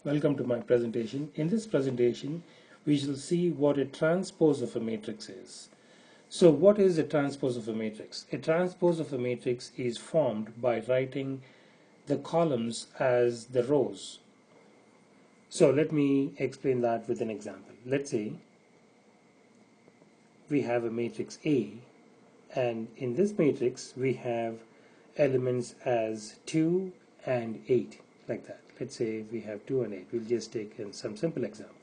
Welcome to my presentation. In this presentation, we shall see what a transpose of a matrix is. So what is a transpose of a matrix? A transpose of a matrix is formed by writing the columns as the rows. So let me explain that with an example. Let's say we have a matrix A, and in this matrix we have elements as 2 and 8, like that. Let's say we have 2 and 8. We'll just take some simple example.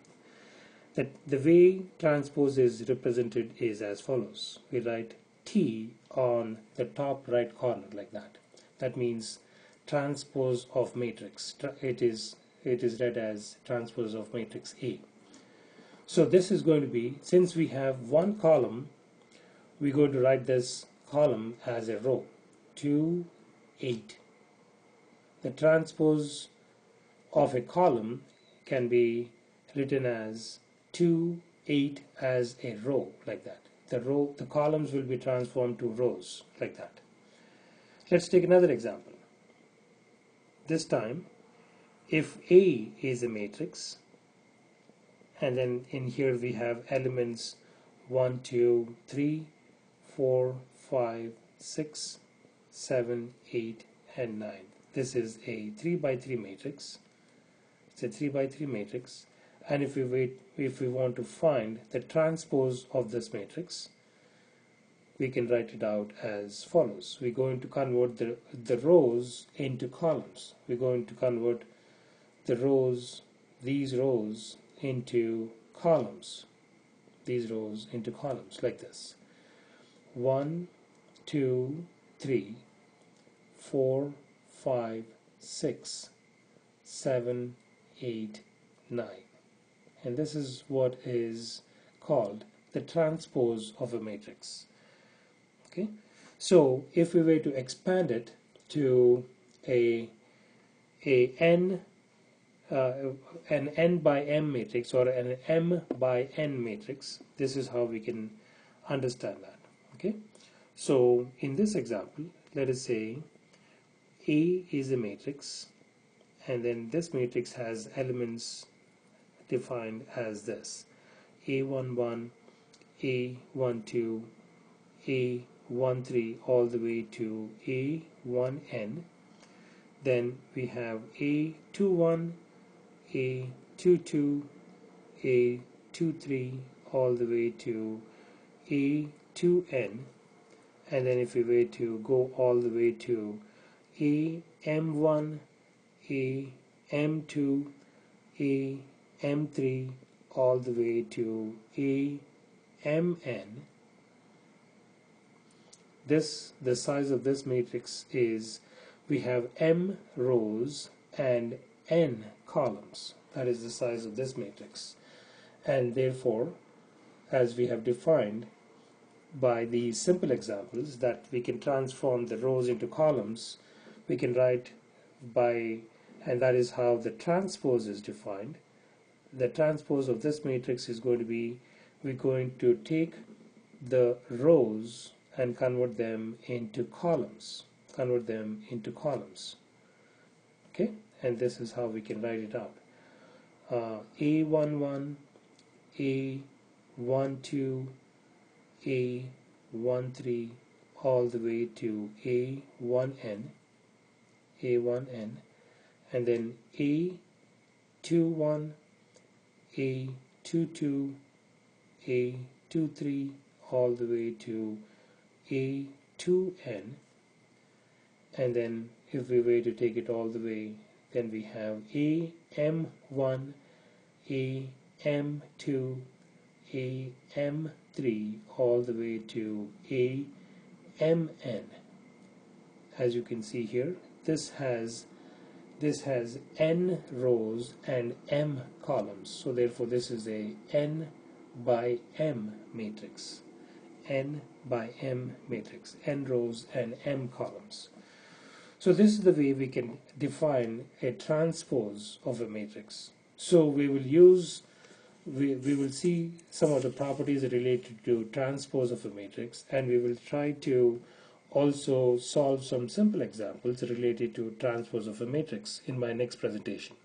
That the way transpose is represented is as follows. We write T on the top right corner, like that. That means transpose of matrix. It is read as transpose of matrix A. So this is going to be, since we have one column, we're going to write this column as a row. 2, 8. The transpose of a column can be written as 2, 8 as a row, like that. The columns will be transformed to rows, like that. Let's take another example. This time, if A is a matrix, and then in here we have elements 1, 2, 3, 4, 5, 6, 7, 8, and 9. This is a 3 by 3 matrix. It's a 3 by 3 matrix, and if we want to find the transpose of this matrix, we can write it out as follows. We're going to convert the rows into columns. We're going to convert the rows, these rows, into columns. These rows into columns, like this. 1, 2, 3, 4, 5, 6, 7, 8, 9. And this is what is called the transpose of a matrix. Okay, so if we were to expand it to an n by m matrix or an m by n matrix, this is how we can understand that. Okay, so in this example, let us say A is a matrix, and then this matrix has elements defined as this: A11, A12, A13, all the way to A1n. Then we have A21, A22, A23, all the way to A2n. And then if we were to go all the way to AM1, AM2, AM3, all the way to AMN. The size of this matrix is, we have m rows and n columns. That is the size of this matrix. And therefore, as we have defined by these simple examples, that we can transform the rows into columns, we can write by, and that is how the transpose is defined. The transpose of this matrix is going to be, we're going to take the rows and convert them into columns. Okay, and this is how we can write it out. A11, A12, A13, all the way to A1n, and then A21, A22, A23, all the way to A2n. And then if we were to take it all the way, then we have AM1, AM2, AM3, all the way to AMN. As you can see here, this has n rows and m columns, so therefore this is a n by m matrix. N by m matrix, n rows and m columns. So this is the way we can define a transpose of a matrix. So we will see some of the properties related to transpose of a matrix, and we will try to also solve some simple examples related to transpose of a matrix in my next presentation.